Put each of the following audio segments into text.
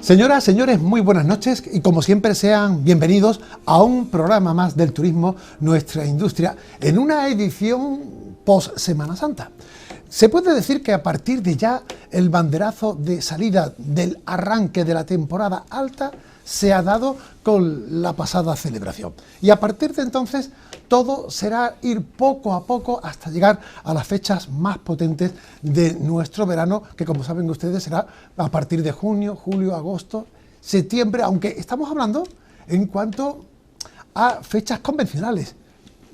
Señoras, señores, muy buenas noches y como siempre sean bienvenidos a un programa más del turismo, nuestra industria, en una edición post Semana Santa. Se puede decir que a partir de ya el banderazo de salida del arranque de la temporada alta se ha dado con la pasada celebración. Y a partir de entonces todo será ir poco a poco hasta llegar a las fechas más potentes de nuestro verano, que como saben ustedes será a partir de junio, julio, agosto, septiembre, aunque estamos hablando en cuanto a fechas convencionales.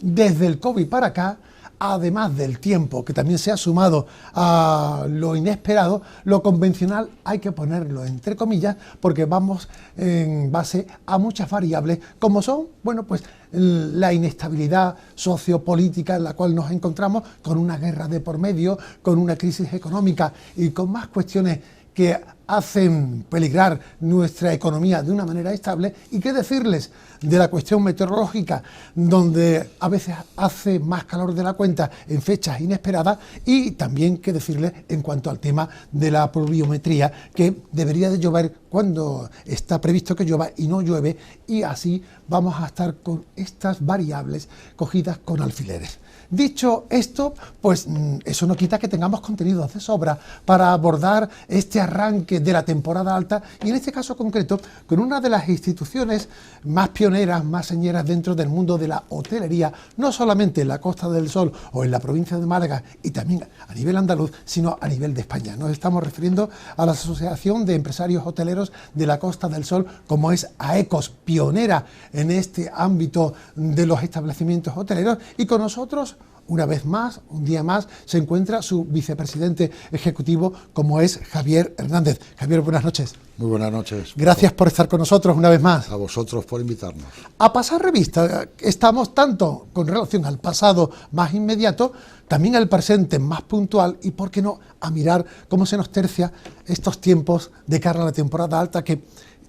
Desde el COVID para acá, además del tiempo que también se ha sumado a lo inesperado, lo convencional hay que ponerlo entre comillas porque vamos en base a muchas variables como son, bueno, pues la inestabilidad sociopolítica en la cual nos encontramos, con una guerra de por medio, con una crisis económica y con más cuestiones que hacen peligrar nuestra economía de una manera estable. Y qué decirles de la cuestión meteorológica, donde a veces hace más calor de la cuenta en fechas inesperadas, y también qué decirles en cuanto al tema de la pluviometría, que debería de llover cuando está previsto que llueva y no llueve, y así vamos a estar con estas variables cogidas con alfileres. Dicho esto, pues eso no quita que tengamos contenidos de sobra para abordar este arranque de la temporada alta, y en este caso concreto con una de las instituciones más pioneras, más señeras dentro del mundo de la hotelería, no solamente en la Costa del Sol o en la provincia de Málaga y también a nivel andaluz, sino a nivel de España. Nos estamos refiriendo a la Asociación de Empresarios Hoteleros de la Costa del Sol, como es AECOS, pionera en este ámbito de los establecimientos hoteleros, y con nosotros una vez más, un día más, se encuentra su vicepresidente ejecutivo, como es Javier Hernández. Javier, buenas noches. Muy buenas noches. Gracias por estar con nosotros una vez más. A vosotros por invitarnos. A pasar revista, estamos tanto con relación al pasado más inmediato, también al presente más puntual, y por qué no, a mirar cómo se nos tercia estos tiempos de cara a la temporada alta, que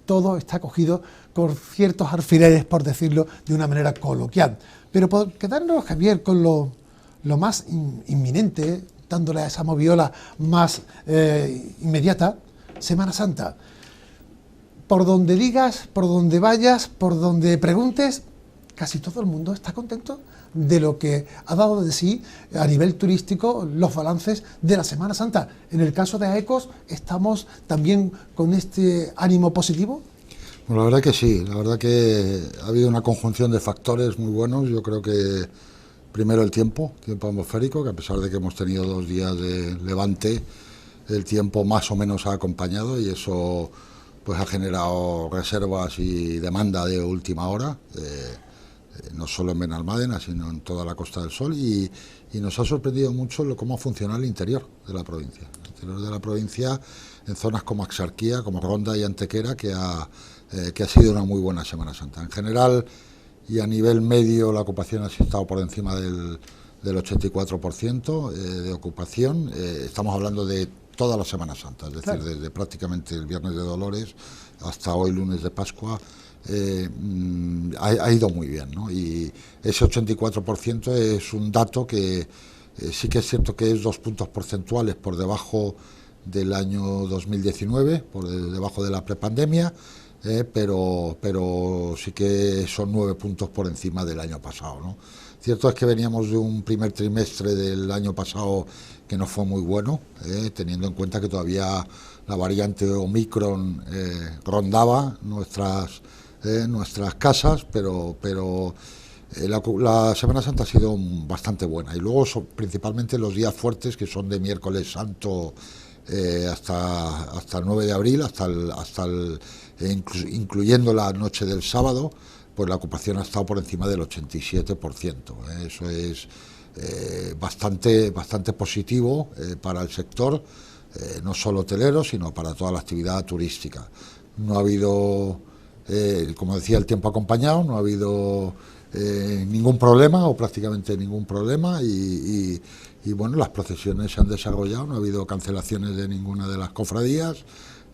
todo está cogido con ciertos alfileres, por decirlo de una manera coloquial. Pero por quedarnos, Javier, con lo más inminente, dándole a esa moviola más inmediata, Semana Santa. Por donde digas, por donde vayas, por donde preguntes, casi todo el mundo está contento de lo que ha dado de sí a nivel turístico los balances de la Semana Santa. En el caso de AECOS, ¿estamos también con este ánimo positivo? Bueno, la verdad que sí, la verdad que ha habido una conjunción de factores muy buenos. Yo creo que primero el tiempo atmosférico, que a pesar de que hemos tenido 2 días de levante, el tiempo más o menos ha acompañado, y eso pues ha generado reservas y demanda de última hora, no solo en Benalmádena, sino en toda la Costa del Sol, y nos ha sorprendido mucho cómo ha funcionado el interior de la provincia. El interior de la provincia, en zonas como Axarquía, como Ronda y Antequera, que ha sido una muy buena Semana Santa. En general, y a nivel medio, la ocupación ha estado por encima del 84% de ocupación. Estamos hablando de toda la Semana Santa, es decir, claro, desde prácticamente el Viernes de Dolores hasta hoy, lunes de Pascua. Ha ido muy bien, ¿no? Y ese 84% es un dato que sí que es cierto que es 2 puntos porcentuales por debajo del año 2019, por debajo de la prepandemia, pero sí que son 9 puntos por encima del año pasado, ¿no? Cierto es que veníamos de un primer trimestre del año pasado que no fue muy bueno, teniendo en cuenta que todavía la variante Omicron rondaba nuestras casas, pero la Semana Santa ha sido bastante buena, y luego principalmente los días fuertes, que son de miércoles santo hasta el 9 de abril, incluyendo la noche del sábado, pues la ocupación ha estado por encima del 87%. Eso es bastante positivo para el sector, no solo hotelero, sino para toda la actividad turística. No ha habido, como decía, el tiempo acompañado, no ha habido ningún problema, o prácticamente ningún problema, y bueno, las procesiones se han desarrollado, no ha habido cancelaciones de ninguna de las cofradías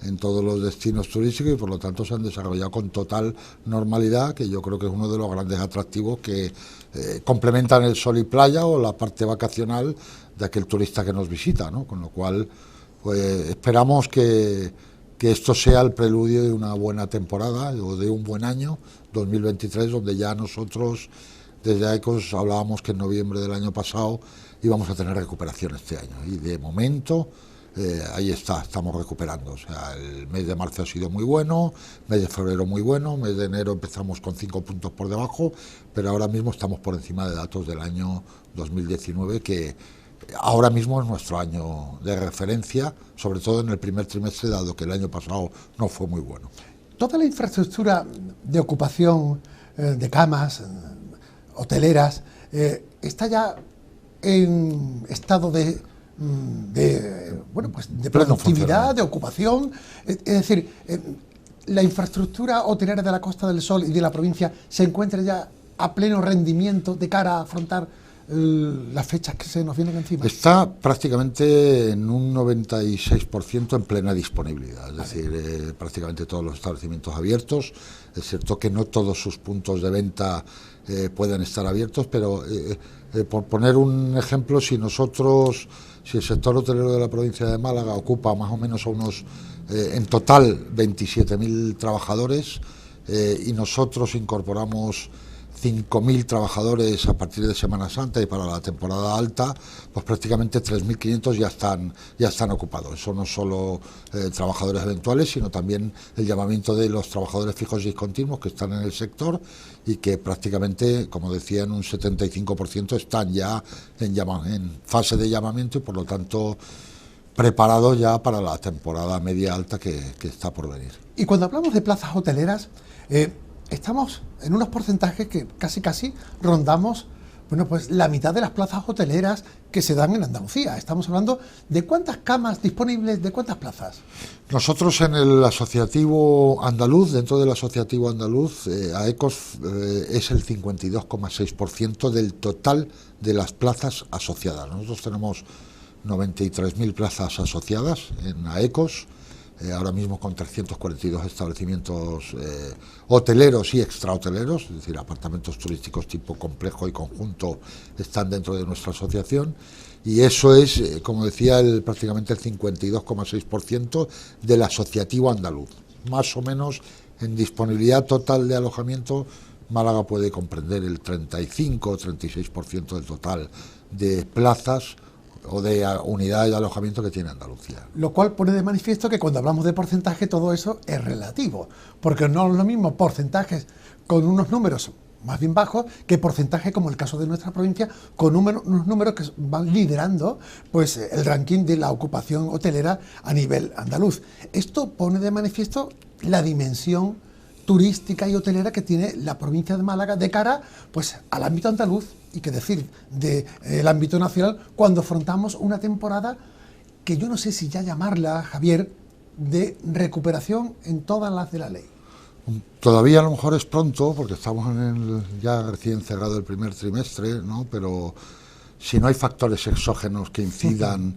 en todos los destinos turísticos, y por lo tanto se han desarrollado con total normalidad, que yo creo que es uno de los grandes atractivos que complementan el sol y playa, o la parte vacacional de aquel turista que nos visita, ¿no? Con lo cual, pues esperamos que que esto sea el preludio de una buena temporada o de un buen año 2023, donde ya nosotros desde AECOS hablábamos que en noviembre del año pasado íbamos a tener recuperación este año, y de momento ahí estamos recuperando. O sea, el mes de marzo ha sido muy bueno, mes de febrero muy bueno, mes de enero empezamos con 5 puntos por debajo, pero ahora mismo estamos por encima de datos del año 2019, que ahora mismo es nuestro año de referencia, sobre todo en el primer trimestre, dado que el año pasado no fue muy bueno. Toda la infraestructura de ocupación de camas, hoteleras, está ya en estado de productividad, de ocupación. Es decir, la infraestructura hotelera de la Costa del Sol y de la provincia se encuentra ya a pleno rendimiento de cara a afrontar las fechas que se nos vienen encima. Está prácticamente en un 96% en plena disponibilidad, es decir, prácticamente todos los establecimientos abiertos. Es cierto que no todos sus puntos de venta pueden estar abiertos, pero por poner un ejemplo, si el sector hotelero de la provincia de Málaga ocupa más o menos a unos, en total, 27.000 trabajadores, y nosotros incorporamos 5.000 trabajadores a partir de Semana Santa y para la temporada alta, pues prácticamente 3.500 ya están ocupados. Eso no solo trabajadores eventuales, sino también el llamamiento de los trabajadores fijos y discontinuos que están en el sector y que prácticamente, como decía, en un 75% están ya en fase de llamamiento y por lo tanto preparados ya para la temporada media alta que está por venir. Y cuando hablamos de plazas hoteleras, estamos en unos porcentajes que casi rondamos, pues la mitad de las plazas hoteleras que se dan en Andalucía. Estamos hablando de cuántas camas disponibles, de cuántas plazas. Nosotros en el asociativo andaluz, dentro del asociativo andaluz, AECOS es el 52,6% del total de las plazas asociadas. Nosotros tenemos 93.000 plazas asociadas en AECOS, ahora mismo con 342 establecimientos hoteleros y extrahoteleros, es decir, apartamentos turísticos tipo complejo y conjunto están dentro de nuestra asociación, y eso es, como decía, prácticamente el 52,6% del asociativo andaluz. Más o menos en disponibilidad total de alojamiento, Málaga puede comprender el 35 o 36% del total de plazas o de unidades de alojamiento que tiene Andalucía. Lo cual pone de manifiesto que cuando hablamos de porcentaje todo eso es relativo, porque no es lo mismo porcentajes con unos números más bien bajos que porcentaje como el caso de nuestra provincia con unos números que van liderando pues el ranking de la ocupación hotelera a nivel andaluz. Esto pone de manifiesto la dimensión turística y hotelera que tiene la provincia de Málaga de cara pues al ámbito andaluz, y qué decir del ámbito nacional cuando afrontamos una temporada que yo no sé si ya llamarla, Javier, de recuperación en todas las de la ley. Todavía a lo mejor es pronto porque estamos ya recién cerrado el primer trimestre, ¿no? Pero si no hay factores exógenos que incidan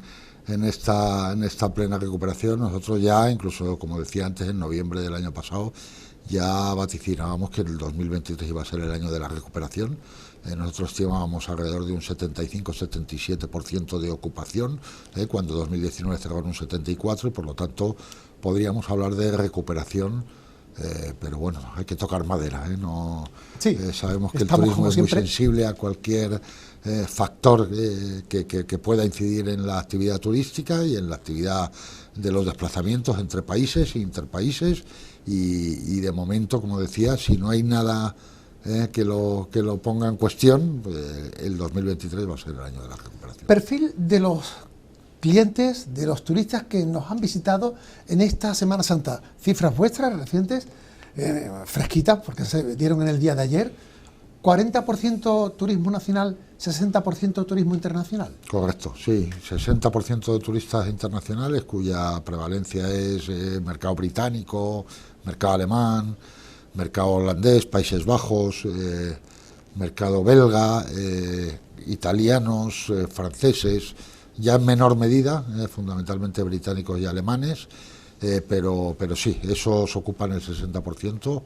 en esta plena recuperación, nosotros ya, incluso como decía antes, en noviembre del año pasado, ya vaticinábamos que el 2023 iba a ser el año de la recuperación. Nosotros estimábamos alrededor de un 75-77% de ocupación, cuando 2019 cerró en un 74%, y por lo tanto podríamos hablar de recuperación, pero bueno, hay que tocar madera, ¿no? Sí, sabemos que el turismo es muy sensible a cualquier factor que pueda incidir en la actividad turística y en la actividad de los desplazamientos entre países e interpaíses, y de momento, como decía, si no hay nada que lo ponga en cuestión, pues, el 2023 va a ser el año de la recuperación. Perfil de los clientes, de los turistas que nos han visitado en esta Semana Santa. Cifras vuestras recientes, fresquitas, porque se dieron en el día de ayer. 40% turismo nacional, 60% turismo internacional. Correcto, sí, 60% de turistas internacionales, cuya prevalencia es mercado británico, mercado alemán, mercado holandés, Países Bajos, mercado belga, italianos, franceses, ya en menor medida, fundamentalmente británicos y alemanes, pero sí, esos ocupan el 60%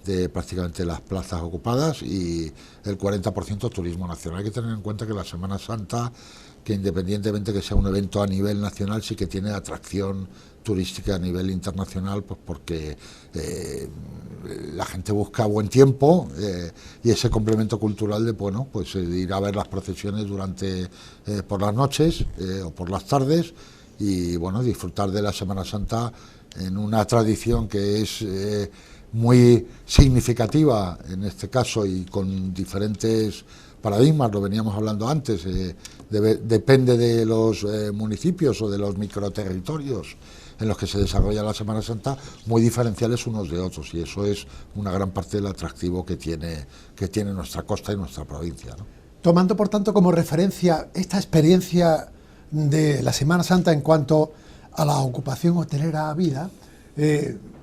de prácticamente las plazas ocupadas, y el 40% turismo nacional. Hay que tener en cuenta que la Semana Santa que independientemente que sea un evento a nivel nacional, sí que tiene atracción turística a nivel internacional, pues porque la gente busca buen tiempo y ese complemento cultural de, bueno, pues ir a ver las procesiones durante por las noches o por las tardes y, bueno, disfrutar de la Semana Santa en una tradición que es muy significativa en este caso y con diferentes paradigmas, lo veníamos hablando antes, depende de los municipios o de los microterritorios en los que se desarrolla la Semana Santa, muy diferenciales unos de otros, y eso es una gran parte del atractivo que tiene nuestra costa y nuestra provincia, ¿no? Tomando, por tanto, como referencia esta experiencia de la Semana Santa en cuanto a la ocupación hotelera a vida,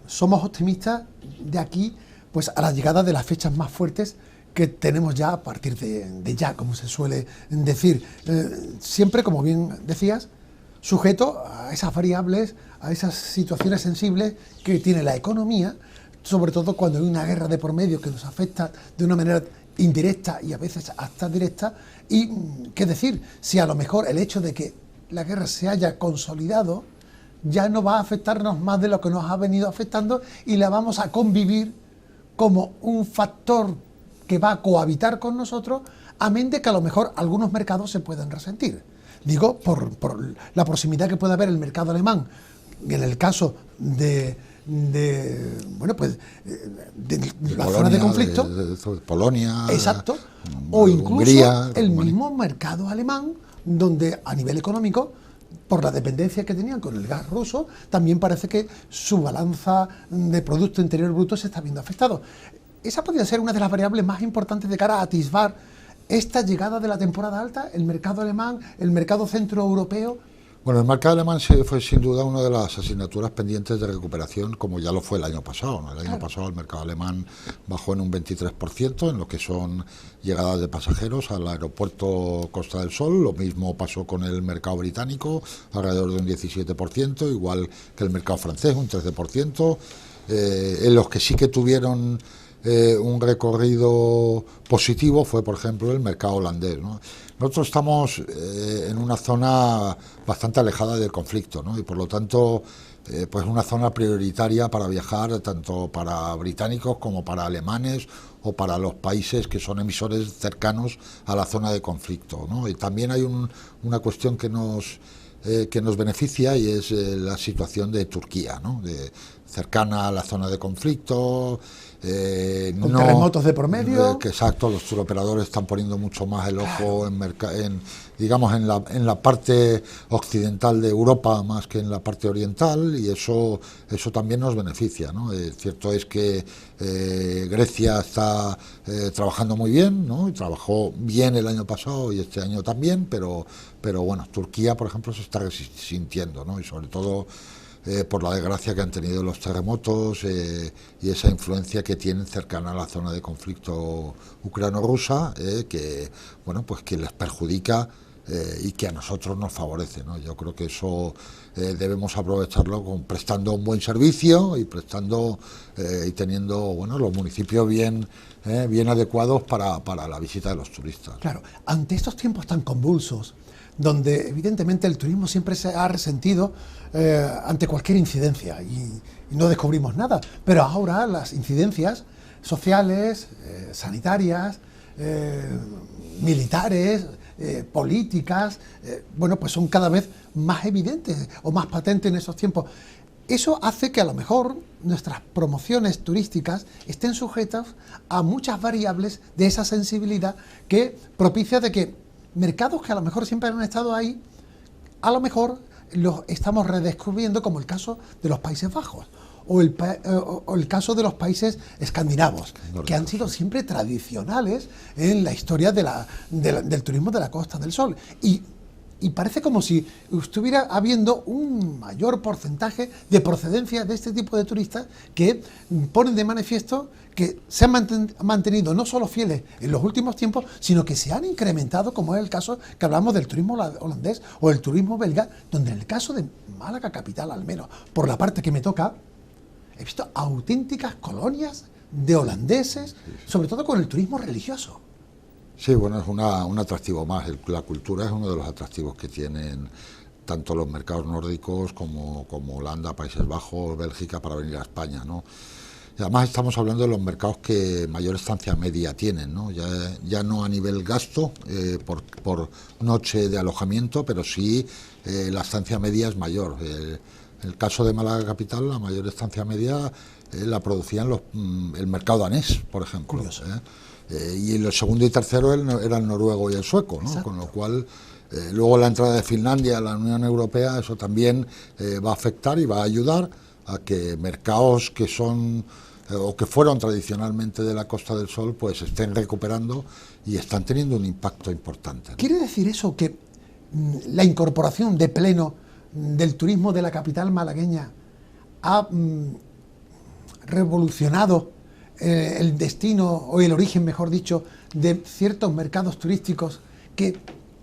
somos optimistas de aquí pues a la llegada de las fechas más fuertes que tenemos ya a partir de ya, como se suele decir, siempre, como bien decías, sujeto a esas variables, a esas situaciones sensibles que tiene la economía, sobre todo cuando hay una guerra de por medio que nos afecta de una manera indirecta y a veces hasta directa. Y qué decir, si a lo mejor el hecho de que la guerra se haya consolidado ya no va a afectarnos más de lo que nos ha venido afectando y la vamos a convivir como un factor que va a cohabitar con nosotros, amén de que a lo mejor algunos mercados se pueden resentir. Digo, por la proximidad que puede haber el mercado alemán, en el caso de la Polonia, zona de conflicto, de Polonia, exacto, o incluso Hungría, el mismo mercado alemán, donde a nivel económico, por la dependencia que tenían con el gas ruso, también parece que su balanza de Producto Interior Bruto se está viendo afectado. Esa podría ser una de las variables más importantes de cara a atisbar esta llegada de la temporada alta, el mercado alemán, el mercado centroeuropeo. Bueno, el mercado alemán fue sin duda una de las asignaturas pendientes de recuperación, como ya lo fue el año pasado, ¿no? El año pasado el mercado alemán bajó en un 23% en lo que son llegadas de pasajeros al aeropuerto Costa del Sol. Lo mismo pasó con el mercado británico, alrededor de un 17%, igual que el mercado francés, un 13%. En los que sí que tuvieron un recorrido positivo fue, por ejemplo, el mercado holandés, ¿no? Nosotros estamos en una zona bastante alejada del conflicto, ¿no? Y por lo tanto, pues una zona prioritaria para viajar tanto para británicos como para alemanes o para los países que son emisores cercanos a la zona de conflicto, ¿no? Y también hay una cuestión que nos beneficia y es la situación de Turquía, ¿no? Cercana a la zona de conflicto, con terremotos de por medio. Exacto, los turoperadores están poniendo mucho más el ojo en la parte occidental de Europa más que en la parte oriental, y eso también nos beneficia, ¿no? Cierto es que Grecia está trabajando muy bien, ¿no? Y trabajó bien el año pasado y este año también, pero bueno, Turquía, por ejemplo, se está resintiendo, ¿no? Y sobre todo por la desgracia que han tenido los terremotos y esa influencia que tienen cercana a la zona de conflicto ucrano-rusa, que bueno, pues que les perjudica y que a nosotros nos favorece, ¿no? Yo creo que eso debemos aprovecharlo prestando un buen servicio y prestando y teniendo, bueno, los municipios bien adecuados para la visita de los turistas. Claro, ante estos tiempos tan convulsos, donde evidentemente el turismo siempre se ha resentido ante cualquier incidencia y no descubrimos nada, pero ahora las incidencias sociales, sanitarias, militares, políticas, bueno, pues son cada vez más evidentes o más patentes en esos tiempos. Eso hace que a lo mejor nuestras promociones turísticas estén sujetas a muchas variables de esa sensibilidad que propicia de que mercados que a lo mejor siempre han estado ahí, a lo mejor los estamos redescubriendo, como el caso de los Países Bajos o el caso de los países escandinavos, que han sido siempre tradicionales en la historia del turismo de la Costa del Sol. Y parece como si estuviera habiendo un mayor porcentaje de procedencia de este tipo de turistas que ponen de manifiesto que se han mantenido no solo fieles en los últimos tiempos, sino que se han incrementado, como es el caso que hablamos del turismo holandés o el turismo belga, donde en el caso de Málaga capital, al menos por la parte que me toca, he visto auténticas colonias de holandeses, sobre todo con el turismo religioso. Sí, bueno, es un atractivo más. La cultura es uno de los atractivos que tienen tanto los mercados nórdicos como Holanda, Países Bajos, Bélgica para venir a España, ¿no? Y además estamos hablando de los mercados que mayor estancia media tienen, ¿no? Ya no a nivel gasto por noche de alojamiento, pero sí la estancia media es mayor. El caso de Málaga Capital, la mayor estancia media la producían el mercado danés, por ejemplo. Curioso. Y el segundo y tercero era el noruego y el sueco, ¿no? Exacto. Con lo cual, luego la entrada de Finlandia a la Unión Europea, eso también va a afectar y va a ayudar a que mercados que son o que fueron tradicionalmente de la Costa del Sol, pues estén recuperando y están teniendo un impacto importante, ¿no? ¿Quiere decir eso que la incorporación de pleno del turismo de la capital malagueña ha revolucionado el destino o el origen, mejor dicho, de ciertos mercados turísticos que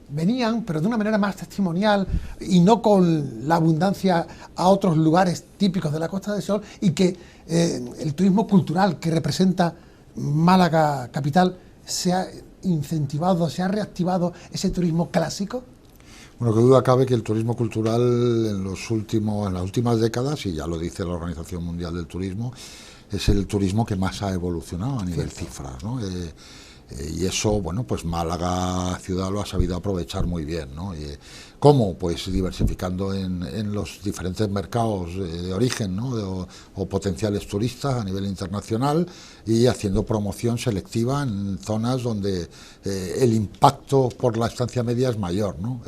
venían, pero de una manera más testimonial y no con la abundancia a otros lugares típicos de la Costa del Sol, y que el turismo cultural que representa Málaga Capital se ha incentivado, se ha reactivado ese turismo clásico? Bueno, que duda cabe que el turismo cultural en las últimas décadas, y ya lo dice la Organización Mundial del Turismo, es el turismo que más ha evolucionado a nivel cifras, ¿no? Y eso, bueno, pues Málaga ciudad lo ha sabido aprovechar muy bien, ¿no? ¿Cómo? Pues diversificando en los diferentes mercados de origen, ¿no? O potenciales turistas a nivel internacional, y haciendo promoción selectiva en zonas donde el impacto por la estancia media es mayor, ¿no?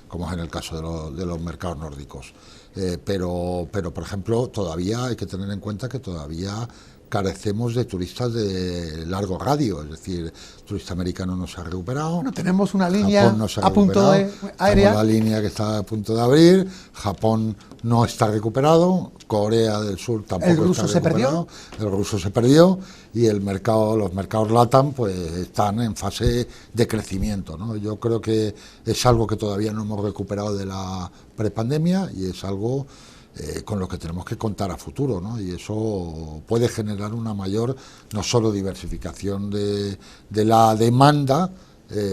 Como es en el caso de los mercados nórdicos. Pero, por ejemplo, todavía hay que tener en cuenta que todavía carecemos de turistas de largo radio, es decir, el turista americano no se ha recuperado. Bueno, tenemos una línea Japón no se ha a punto de aérea. Tenemos la línea que está a punto de abrir. Japón no está recuperado. Corea del Sur tampoco está recuperado. El ruso se perdió y los mercados LATAM pues están en fase de crecimiento, ¿no? Yo creo que es algo que todavía no hemos recuperado de la prepandemia y es algo con lo que tenemos que contar a futuro, ¿no? Y eso puede generar una mayor, no solo diversificación de la demanda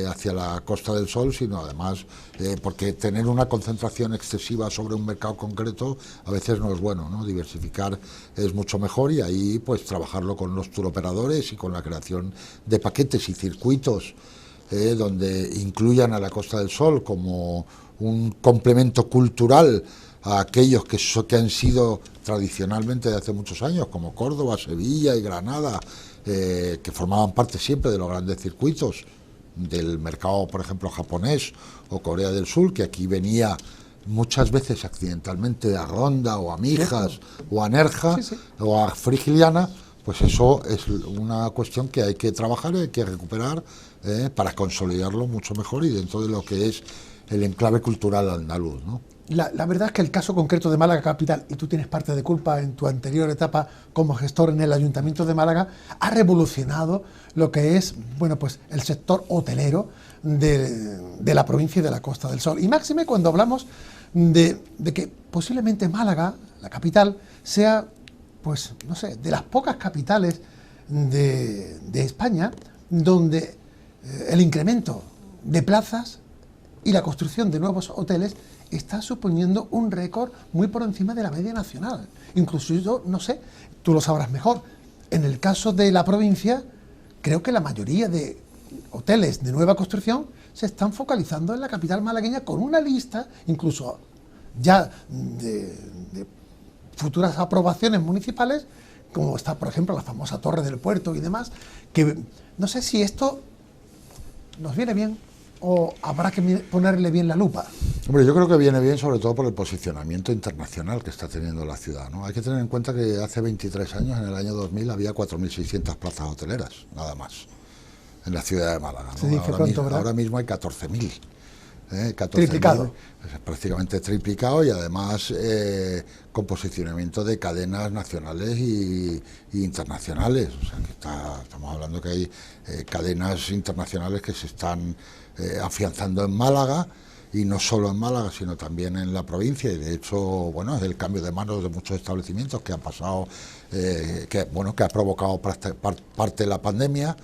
hacia la Costa del Sol, sino además porque tener una concentración excesiva sobre un mercado concreto a veces no es bueno, ¿no? Diversificar es mucho mejor, y ahí pues trabajarlo con los turoperadores y con la creación de paquetes y circuitos donde incluyan a la Costa del Sol como un complemento cultural a aquellos que han sido tradicionalmente de hace muchos años, como Córdoba, Sevilla y Granada, que formaban parte siempre de los grandes circuitos del mercado, por ejemplo, japonés o Corea del Sur, que aquí venía muchas veces accidentalmente a Ronda o a Mijas o a Nerja o a Frigiliana. Pues eso es una cuestión que hay que trabajar y hay que recuperar para consolidarlo mucho mejor y dentro de lo que es el enclave cultural andaluz, ¿no? La verdad es que el caso concreto de Málaga Capital, y tú tienes parte de culpa en tu anterior etapa como gestor en el Ayuntamiento de Málaga, ha revolucionado lo que es, bueno, pues el sector hotelero de la provincia y de la Costa del Sol. Y máxime cuando hablamos de que posiblemente Málaga, la capital, sea, pues, no sé, de las pocas capitales de España donde el incremento de plazas y la construcción de nuevos hoteles está suponiendo un récord muy por encima de la media nacional. Incluso yo, no sé, tú lo sabrás mejor, en el caso de la provincia, creo que la mayoría de hoteles de nueva construcción se están focalizando en la capital malagueña con una lista, incluso ya de futuras aprobaciones municipales, como está, por ejemplo, la famosa Torre del Puerto y demás, que no sé si esto nos viene bien o habrá que ponerle bien la lupa. Hombre, yo creo que viene bien sobre todo por el posicionamiento internacional que está teniendo la ciudad, ¿no? Hay que tener en cuenta que hace 23 años, en el año 2000, había 4.600 plazas hoteleras, nada más, en la ciudad de Málaga, ¿no? Se dice pronto, ¿verdad? Ahora mismo hay 14.000. 14.000, triplicado. Prácticamente triplicado, y además con posicionamiento de cadenas nacionales y internacionales. O sea, que estamos hablando que hay cadenas internacionales que se están afianzando en Málaga, y no solo en Málaga, sino también en la provincia, y de hecho, bueno, es el cambio de manos de muchos establecimientos que han pasado, que ha provocado parte de la pandemia.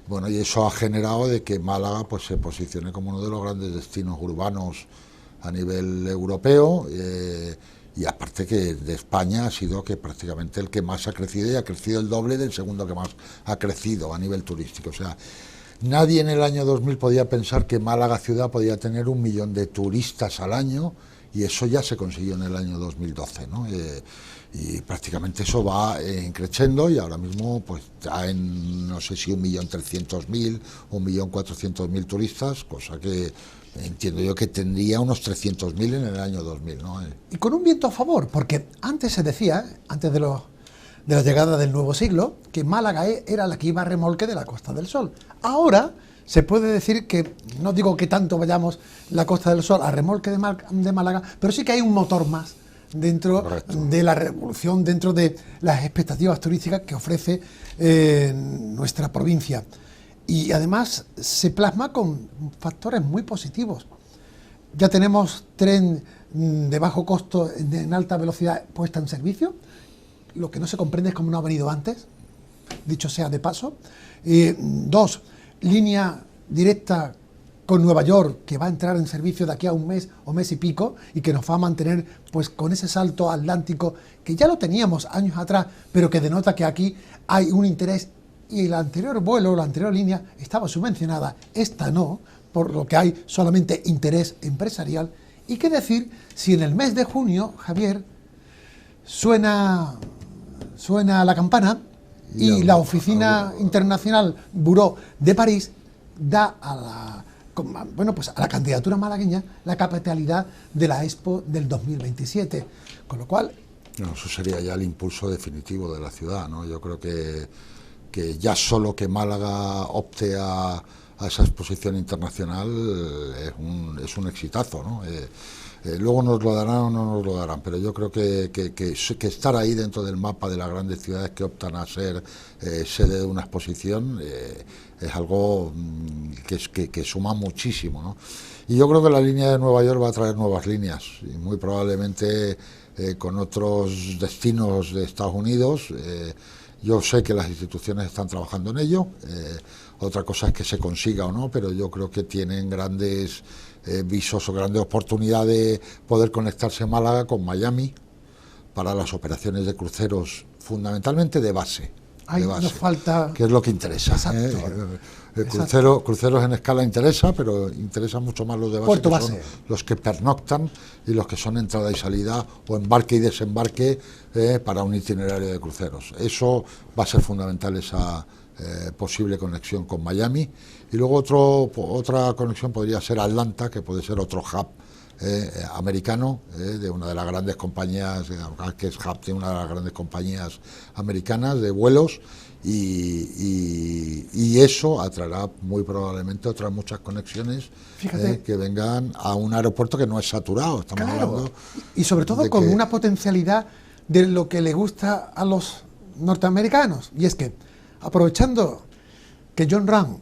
Bueno, y eso ha generado de que Málaga pues se posicione como uno de los grandes destinos urbanos a nivel europeo, y aparte que de España ha sido que prácticamente el que más ha crecido, y ha crecido el doble del segundo que más ha crecido a nivel turístico. O sea, nadie en el año 2000 podía pensar que Málaga ciudad podía tener 1 millón de turistas al año, y eso ya se consiguió en el año 2012, ¿no? Y prácticamente eso va creciendo, y ahora mismo pues está en, no sé si 1.300.000 o 1.400.000 turistas, cosa que entiendo yo que tendría unos 300.000 en el año 2000, ¿no? Y con un viento a favor, porque antes se decía, antes de la llegada del nuevo siglo, que Málaga era la que iba a remolque de la Costa del Sol. Ahora se puede decir que, no digo que tanto vayamos la Costa del Sol a remolque de Málaga, pero sí que hay un motor más dentro de la revolución, dentro de las expectativas turísticas que ofrece nuestra provincia. Y además se plasma con factores muy positivos. Ya tenemos tren de bajo costo en alta velocidad puesta en servicio. Lo que no se comprende es cómo no ha venido antes, dicho sea de paso. 2, línea directa con Nueva York, que va a entrar en servicio de aquí a un mes o mes y pico, y que nos va a mantener pues con ese salto atlántico que ya lo teníamos años atrás, pero que denota que aquí hay un interés, y el anterior vuelo, la anterior línea estaba subvencionada, esta no, por lo que hay solamente interés empresarial. Y qué decir si en el mes de junio, Javier, suena la campana y la Oficina Internacional Bureau de París da a la candidatura malagueña la capitalidad de la Expo del 2027, con lo cual... No, eso sería ya el impulso definitivo de la ciudad, ¿no? Yo creo que ya solo que Málaga opte a esa exposición internacional es un exitazo, ¿no? Luego nos lo darán o no nos lo darán, pero yo creo que estar ahí dentro del mapa de las grandes ciudades que optan a ser sede de una exposición es algo que suma muchísimo, ¿no? Y yo creo que la línea de Nueva York va a traer nuevas líneas, y muy probablemente con otros destinos de Estados Unidos. Yo sé que las instituciones están trabajando en ello, otra cosa es que se consiga o no, pero yo creo que tienen grandes visos o grandes oportunidades de poder conectarse Málaga con Miami para las operaciones de cruceros, fundamentalmente de base. Ahí nos falta... que es lo que interesa. Cruceros en escala interesa, pero interesa mucho más los de base, que son los que pernoctan y los que son entrada y salida o embarque y desembarque para un itinerario de cruceros. Eso va a ser fundamental, esa posible conexión con Miami. Y luego otra conexión podría ser Atlanta, que puede ser otro hub americano, de una de las grandes compañías, que es hub de una de las grandes compañías americanas de vuelos, y eso atraerá muy probablemente otras muchas conexiones que vengan a un aeropuerto que no es saturado. Estamos hablando y sobre todo con una potencialidad de lo que le gusta a los norteamericanos, y es que aprovechando que John Ram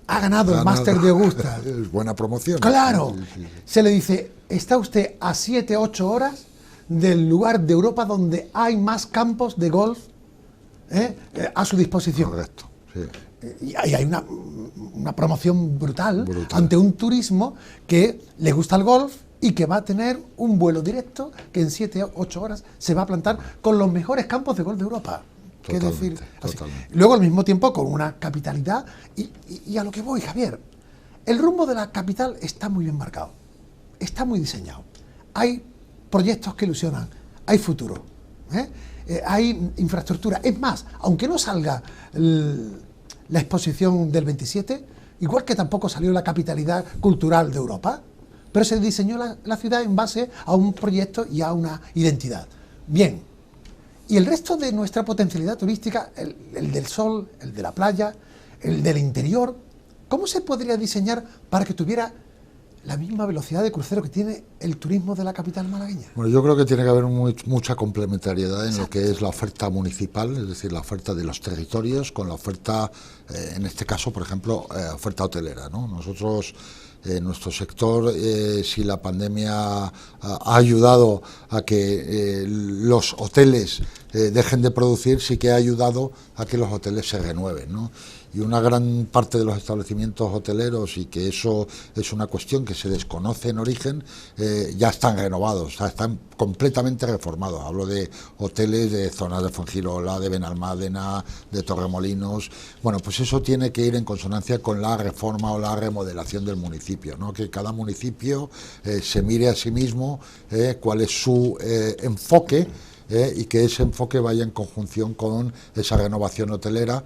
ha ganado el Máster de Augusta, es buena promoción. Claro, sí. Se le dice, está usted a 7-8 horas del lugar de Europa donde hay más campos de golf a su disposición. Correcto, sí. Y ahí hay una promoción brutal ante un turismo que le gusta el golf y que va a tener un vuelo directo que en 7-8 horas se va a plantar con los mejores campos de golf de Europa. ¿Qué decir? Luego, al mismo tiempo, con una capitalidad, y a lo que voy, Javier, el rumbo de la capital está muy bien marcado, está muy diseñado. Hay proyectos que ilusionan, hay futuro, hay infraestructura. Es más, aunque no salga la exposición del 27, igual que tampoco salió la capitalidad cultural de Europa, pero se diseñó la ciudad en base a un proyecto y a una identidad. Bien. Y el resto de nuestra potencialidad turística, el del sol, el de la playa, el del interior, ¿cómo se podría diseñar para que tuviera la misma velocidad de crucero que tiene el turismo de la capital malagueña? Bueno, yo creo que tiene que haber mucha complementariedad en lo que es la oferta municipal, es decir, la oferta de los territorios, con la oferta, en este caso, por ejemplo, oferta hotelera, ¿no? Nosotros Nuestro sector, si la pandemia ha ayudado a que los hoteles dejen de producir, sí que ha ayudado a que los hoteles se renueven, ¿no? Y una gran parte de los establecimientos hoteleros, y que eso es una cuestión que se desconoce en origen, ya están renovados, o sea, están completamente reformados. Hablo de hoteles de zonas de Fuengirola, de Benalmádena, de Torremolinos. Bueno, pues eso tiene que ir en consonancia con la reforma o la remodelación del municipio, ¿no? Que cada municipio se mire a sí mismo cuál es su enfoque, y que ese enfoque vaya en conjunción con esa renovación hotelera,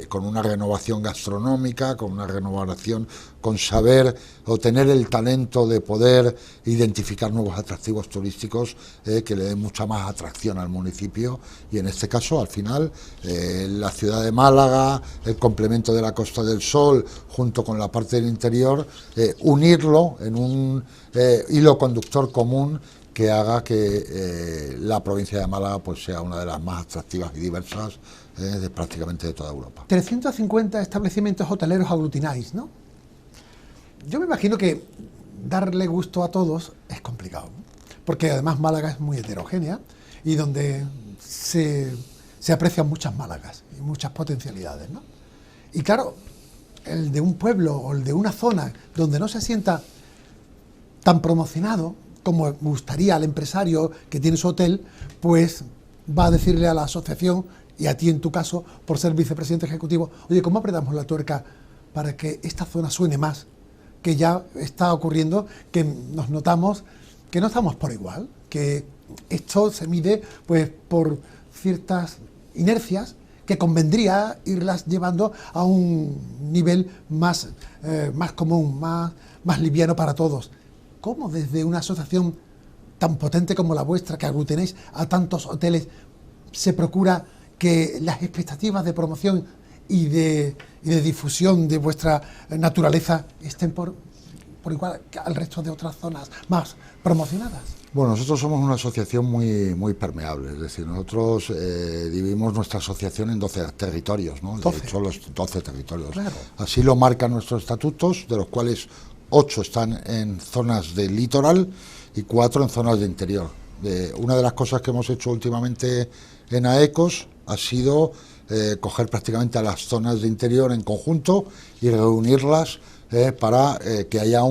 con una renovación gastronómica, con una renovación, con saber o tener el talento de poder identificar nuevos atractivos turísticos que le den mucha más atracción al municipio, y en este caso, al final, la ciudad de Málaga, el complemento de la Costa del Sol, junto con la parte del interior, unirlo en un hilo conductor común que haga que la provincia de Málaga pues sea una de las más atractivas y diversas de prácticamente de toda Europa. 350 establecimientos hoteleros aglutináis, ¿no? Yo me imagino que darle gusto a todos es complicado, ¿no? Porque además Málaga es muy heterogénea y donde se aprecian muchas Málagas y muchas potencialidades, ¿no? Y claro, el de un pueblo o el de una zona donde no se sienta tan promocionado como gustaría al empresario que tiene su hotel, pues va a decirle a la asociación, y a ti en tu caso, por ser vicepresidente ejecutivo, oye, ¿cómo apretamos la tuerca para que esta zona suene más? Que ya está ocurriendo, que nos notamos que no estamos por igual, que esto se mide pues por ciertas inercias que convendría irlas llevando a un nivel más común, más liviano para todos. ¿Cómo desde una asociación tan potente como la vuestra, que aglutinéis a tantos hoteles, se procura que las expectativas de promoción y de difusión de vuestra naturaleza estén por igual que al resto de otras zonas más promocionadas? Bueno, nosotros somos una asociación muy permeable, es decir, nosotros dividimos nuestra asociación en 12 territorios, ¿no? 12. De hecho, los 12 territorios. Claro. Así lo marcan nuestros estatutos, de los cuales 8 están en zonas de litoral y 4 en zonas de interior. Una de las cosas que hemos hecho últimamente en AECOS ha sido coger prácticamente a las zonas de interior en conjunto y reunirlas para que haya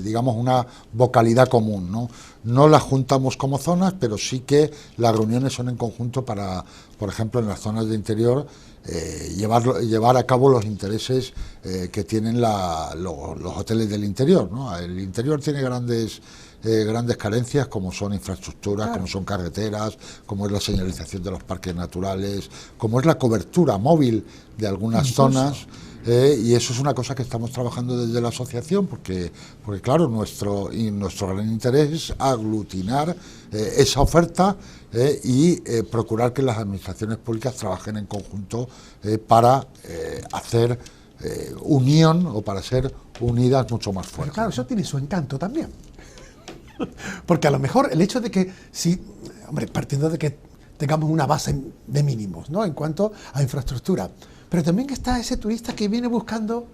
digamos una vocalidad común, ¿no? No las juntamos como zonas, pero sí que las reuniones son en conjunto para, por ejemplo, en las zonas de interior, llevar a cabo los intereses que tienen los hoteles del interior, ¿no? El interior tiene grandes carencias, como son infraestructuras, claro, como son carreteras, como es la señalización de los parques naturales, como es la cobertura móvil de algunas zonas. Y eso es una cosa que estamos trabajando desde la asociación, porque claro, nuestro gran interés es aglutinar esa oferta y procurar que las administraciones públicas trabajen en conjunto para hacer unión, o para ser unidas mucho más fuertes. Pero claro, eso tiene su encanto también. Porque a lo mejor el hecho de que, partiendo de que tengamos una base de mínimos, ¿no?, en cuanto a infraestructura, pero también que está ese turista que viene buscando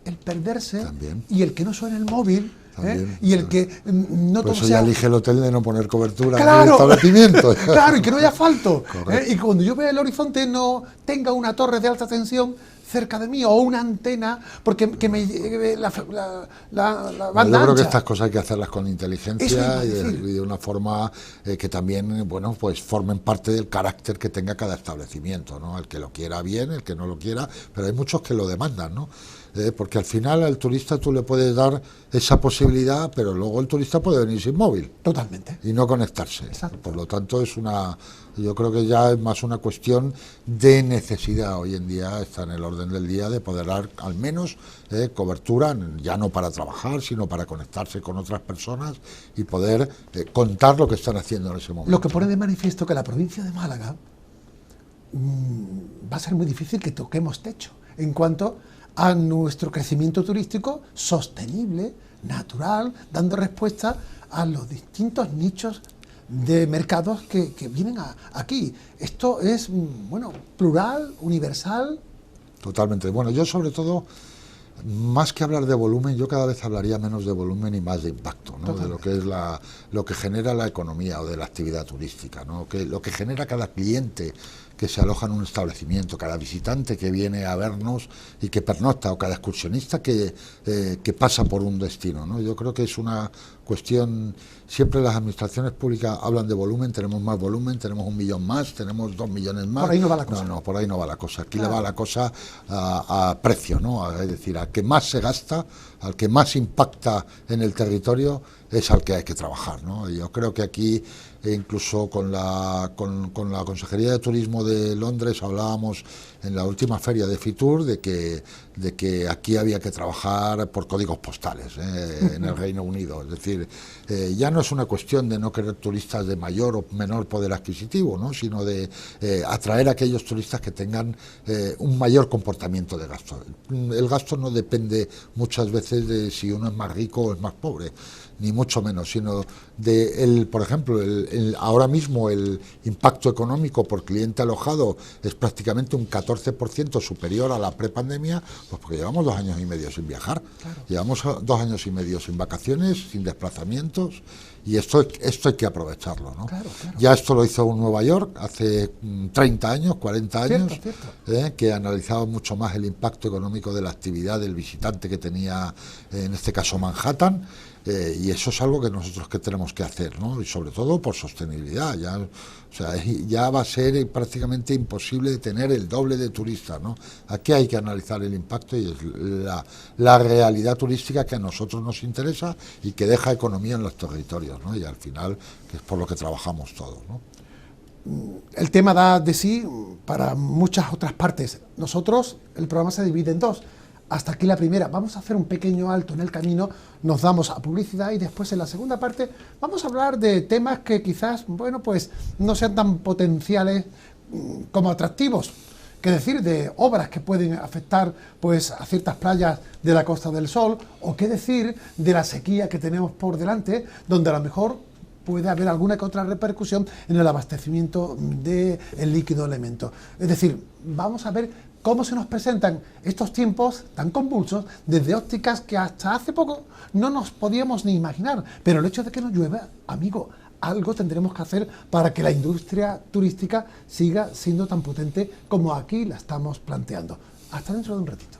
el perderse también, y el que no suene el móvil, y el que no todo sea... ya elige el hotel de no poner cobertura, claro, en el establecimiento. Claro, y que no haya asfalto. Y cuando yo vea el horizonte no tenga una torre de alta tensión cerca de mí, o una antena, porque que me lleve la banda ancha. Yo creo que estas cosas hay que hacerlas con inteligencia y de una forma que también, bueno, pues formen parte del carácter que tenga cada establecimiento, ¿no? El que lo quiera bien, el que no lo quiera, pero hay muchos que lo demandan, ¿no? Porque al final al turista tú le puedes dar esa posibilidad, pero luego el turista puede venir sin móvil. Totalmente. Y no conectarse. Exacto. Por lo tanto, yo creo que ya es más una cuestión de necesidad. Hoy en día está en el orden del día de poder dar al menos cobertura, ya no para trabajar, sino para conectarse con otras personas y poder contar lo que están haciendo en ese momento. Lo que pone de manifiesto que la provincia de Málaga va a ser muy difícil que toquemos techo en cuanto a nuestro crecimiento turístico sostenible, natural, dando respuesta a los distintos nichos de mercados que vienen aquí. Esto es, bueno, plural, universal. Totalmente. Bueno, yo sobre todo Más que hablar de volumen, yo cada vez hablaría menos de volumen y más de impacto, ¿no? De lo que es lo que genera la economía o de la actividad turística, ¿no? Que lo que genera cada cliente que se aloja en un establecimiento, cada visitante que viene a vernos y que pernocta, o cada excursionista que pasa por un destino, ¿no? Yo creo que es una cuestión, siempre las administraciones públicas hablan de volumen, tenemos más volumen, tenemos 1 millón más, tenemos 2 millones más. Por ahí no va la cosa. No, por ahí no va la cosa. Aquí le va la cosa a precio, ¿no? Es decir, al que más se gasta, al que más impacta en el territorio, es al que hay que trabajar, ¿no? Yo creo que aquí, incluso con la Consejería de Turismo de Londres, hablábamos en la última feria de Fitur de que aquí había que trabajar por códigos postales en el Reino Unido. Es decir, ya no es una cuestión de no querer turistas de mayor o menor poder adquisitivo, ¿no? Sino de atraer a aquellos turistas que tengan un mayor comportamiento de gasto. El gasto no depende muchas veces de si uno es más rico o es más pobre, ni mucho menos, sino de, por ejemplo, ahora mismo el impacto económico por cliente alojado es prácticamente un 14% superior a la prepandemia, pues porque llevamos 2 años y medio sin viajar, claro. Llevamos 2 años y medio sin vacaciones, sin desplazamientos, y esto hay que aprovecharlo, ¿no? Claro, claro. Ya esto lo hizo Nueva York hace 30 años, 40 años, cierto. Que analizaba mucho más el impacto económico de la actividad del visitante que tenía, en este caso, Manhattan. Y eso es algo que nosotros tenemos que hacer, ¿no? Y sobre todo por sostenibilidad. Ya va a ser prácticamente imposible tener el doble de turistas, ¿no? Aquí hay que analizar el impacto y es la realidad turística que a nosotros nos interesa y que deja economía en los territorios, ¿no? Y al final, que es por lo que trabajamos todos, ¿no? El tema da de sí para muchas otras partes. Nosotros, el programa se divide en 2. Hasta aquí la primera. Vamos a hacer un pequeño alto en el camino, nos damos a publicidad y después en la segunda parte vamos a hablar de temas que quizás, bueno, pues no sean tan potenciales como atractivos. Que decir de obras que pueden afectar pues a ciertas playas de la Costa del Sol, o qué decir de la sequía que tenemos por delante, donde a lo mejor puede haber alguna que otra repercusión en el abastecimiento del líquido elemento. Es decir, vamos a ver cómo se nos presentan estos tiempos tan convulsos desde ópticas que hasta hace poco no nos podíamos ni imaginar. Pero el hecho de que no llueva, amigo, algo tendremos que hacer para que la industria turística siga siendo tan potente como aquí la estamos planteando. Hasta dentro de un ratito.